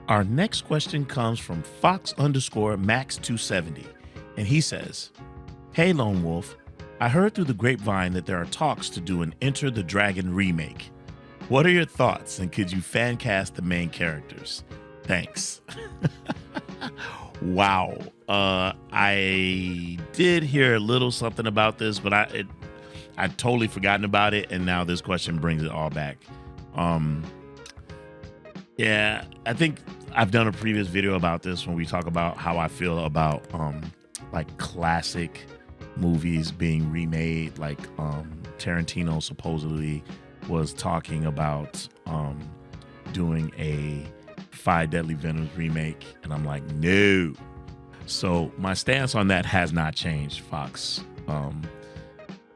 Our next question comes from Fox_Max270, and he says, "Hey Lone Wolf, I heard through the grapevine that there are talks to do an Enter the Dragon remake. What are your thoughts, and could you fan cast the main characters? Thanks." Wow. I did hear a little something about this, but I'd totally forgotten about it, and now this question brings it all back. Yeah, I think I've done a previous video about this when we talk about how I feel about like classic movies being remade. Like Tarantino supposedly was talking about doing a Five Deadly Venoms remake, and I'm like, no. So my stance on that has not changed, Fox.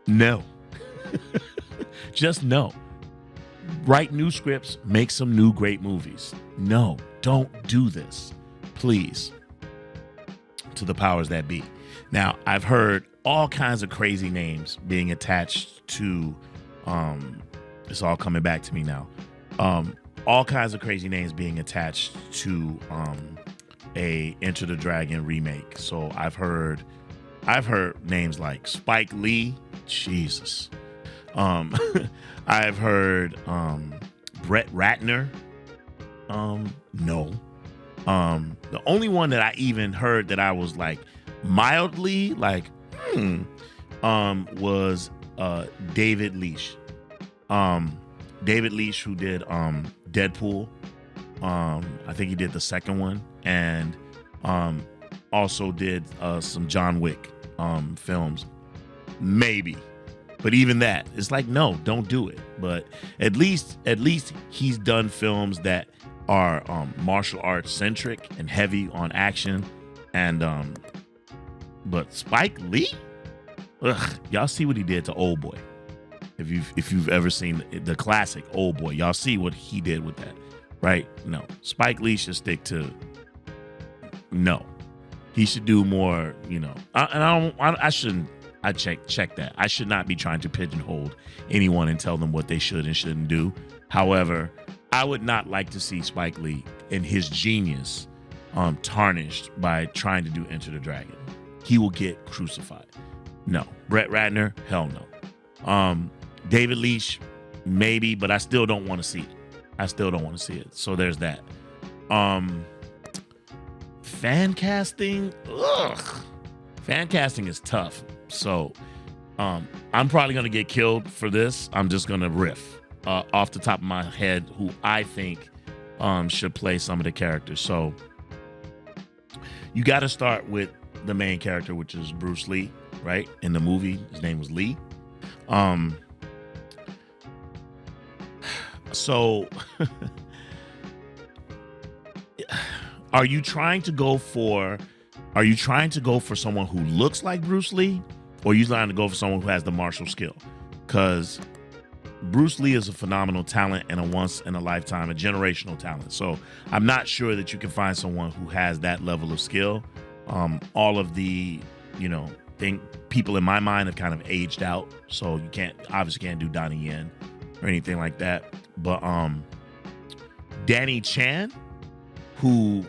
No. Just no. Write new scripts, make some new great movies. No, don't do this, please. To the powers that be. Now, I've heard all kinds of crazy names being attached to, it's all coming back to me now. All kinds of crazy names being attached to a Enter the Dragon remake. So I've heard names like Spike Lee, Jesus. I've heard Brett Ratner. No. The only one that I even heard that I was like mildly like was David Leitch. David Leitch, who did Deadpool. I think he did the second one, and also did some John Wick films. Maybe. But even that, it's like, no, don't do it. But at least he's done films that are martial arts centric and heavy on action. And but Spike Lee, y'all see what he did to Old Boy. If you've ever seen the classic Old Boy, y'all see what he did with that, right? No, Spike Lee should stick to no. He should do more, I shouldn't. I check that. I should not be trying to pigeonhole anyone and tell them what they should and shouldn't do. However, I would not like to see Spike Lee and his genius tarnished by trying to do Enter the Dragon. He will get crucified. No. Brett Ratner, hell no. David Leitch, maybe, but I still don't want to see it. So there's that. Fan casting, fan casting is tough. So I'm probably going to get killed for this. I'm just going to riff off the top of my head who I think should play some of the characters. So you got to start with the main character, which is Bruce Lee, right? In the movie, his name was Lee. So are you trying to go for someone who looks like Bruce Lee, or are you trying to go for someone who has the martial skill? Because Bruce Lee is a phenomenal talent and a once-in-a-lifetime, a generational talent. So I'm not sure that you can find someone who has that level of skill. All of the, people in my mind have kind of aged out. So you obviously can't do Donnie Yen or anything like that. But Danny Chan, who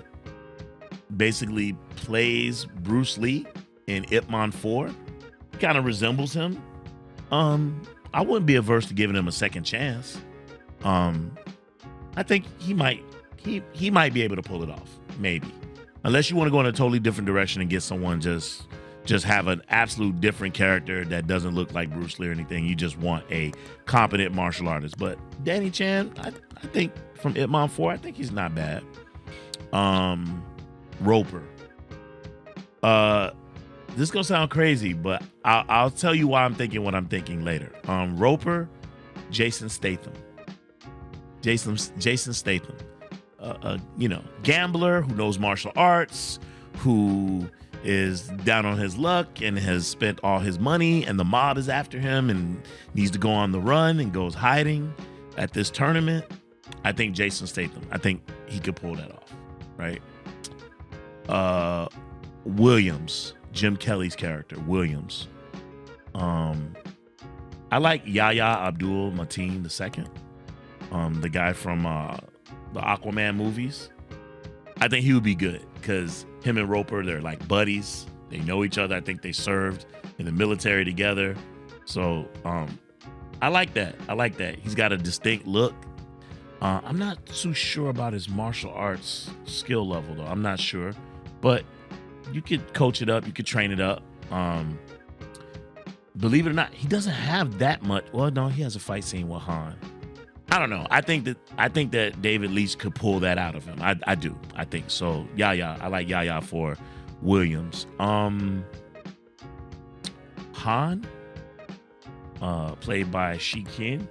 basically plays Bruce Lee in Ip Man 4, kind of resembles him. I wouldn't be averse to giving him a second chance. I think he might be able to pull it off, maybe. Unless you want to go in a totally different direction and get someone just have an absolute different character that doesn't look like Bruce Lee or anything. You just want a competent martial artist. But Danny Chan, I think from Ip Man 4, I think he's not bad. Roper. This is gonna sound crazy, but I'll tell you why I'm thinking what I'm thinking later. Roper, Jason Statham. Jason Statham. Gambler who knows martial arts, who is down on his luck and has spent all his money, and the mob is after him and needs to go on the run and goes hiding at this tournament. I think Jason Statham. I think he could pull that off, right? Williams, Jim Kelly's character, Williams. I like Yahya Abdul Mateen II, the guy from the Aquaman movies. I think he would be good because him and Roper, they're like buddies. They know each other. I think they served in the military together. So I like that. I like that. He's got a distinct look. I'm not too sure about his martial arts skill level, though. I'm not sure. But you could coach it up. You could train it up. Believe it or not, he doesn't have that much. Well, no, he has a fight scene with Han. I don't know. I think that David Leitch could pull that out of him. I do. I think so. Yahya. I like Yahya for Williams. Han, played by Shi Kin.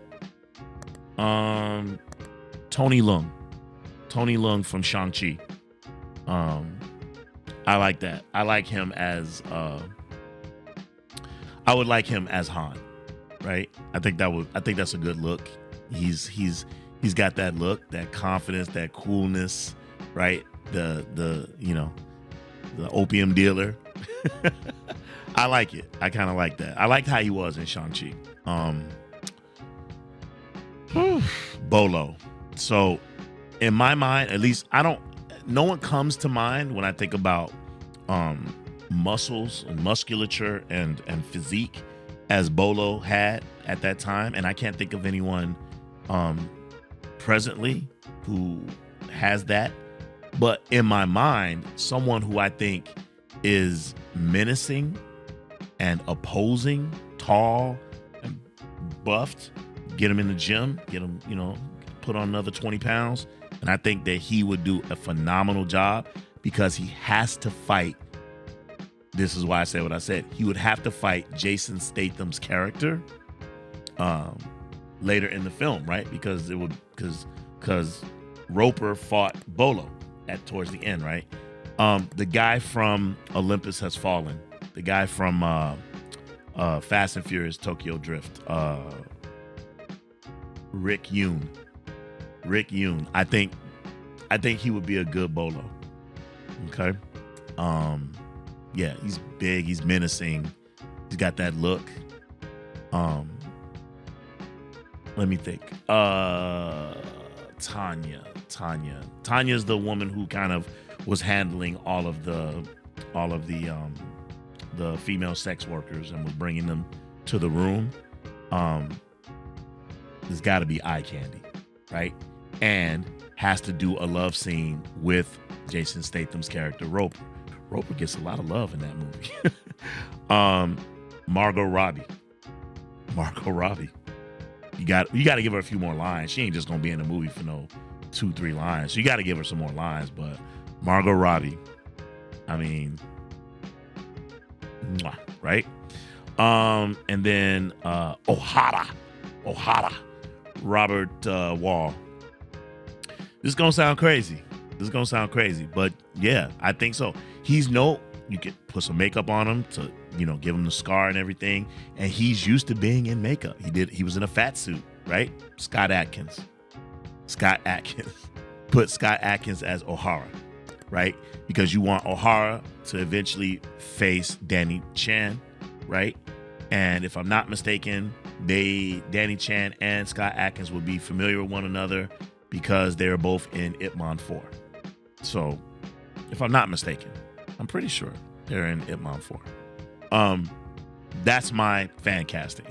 Tony Leung. Tony Leung from Shang-Chi. I like that. I like him as I would like him as Han, right? I think that's a good look. He's got that look, that confidence, that coolness, right? The opium dealer. I like it. I kind of like that. I liked how he was in Shang-Chi. Bolo. So in my mind, at least no one comes to mind when I think about muscles and musculature and physique as Bolo had at that time. And I can't think of anyone presently who has that. But in my mind, someone who I think is menacing and opposing, tall and buffed, get him in the gym, get him, put on another 20 pounds. And I think that he would do a phenomenal job because he has to fight. This is why I said what I said. He would have to fight Jason Statham's character later in the film, right? Because Roper fought Bolo towards the end, right? The guy from Olympus Has Fallen, the guy from Fast and Furious Tokyo Drift, Rick Yoon. I think he would be a good Bolo. Okay. Yeah, he's big, he's menacing, he's got that look. Let me think. Tanya's the woman who kind of was handling all of the female sex workers and was bringing them to the room. There's got to be eye candy, right? And has to do a love scene with Jason Statham's character Roper. Roper gets a lot of love in that movie. Margot Robbie. You got to give her a few more lines. She ain't just gonna be in the movie for no 2-3 lines. So you got to give her some more lines. But Margot Robbie, I mean, right? And then O'Hara, Robert Wall. This is gonna sound crazy. But yeah, I think so. You could put some makeup on him to, give him the scar and everything. And he's used to being in makeup. He was in a fat suit, right? Scott Adkins. Put Scott Adkins as O'Hara, right? Because you want O'Hara to eventually face Danny Chan, right? And if I'm not mistaken, Danny Chan and Scott Adkins would be familiar with one another because they were both in Ip Man 4. So, if I'm not mistaken, I'm pretty sure they're in Ip Man 4. That's my fan casting.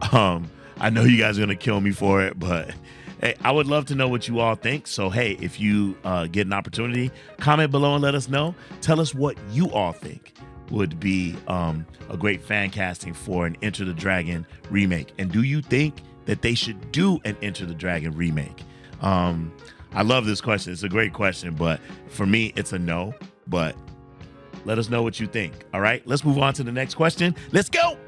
I know you guys are gonna kill me for it, but hey, I would love to know what you all think. So hey, if you get an opportunity, comment below and let us know. Tell us what you all think would be a great fan casting for an Enter the Dragon remake. And do you think that they should do an Enter the Dragon remake? I love this question. It's a great question, but for me, it's a no. But let us know what you think. All right, let's move on to the next question. Let's go.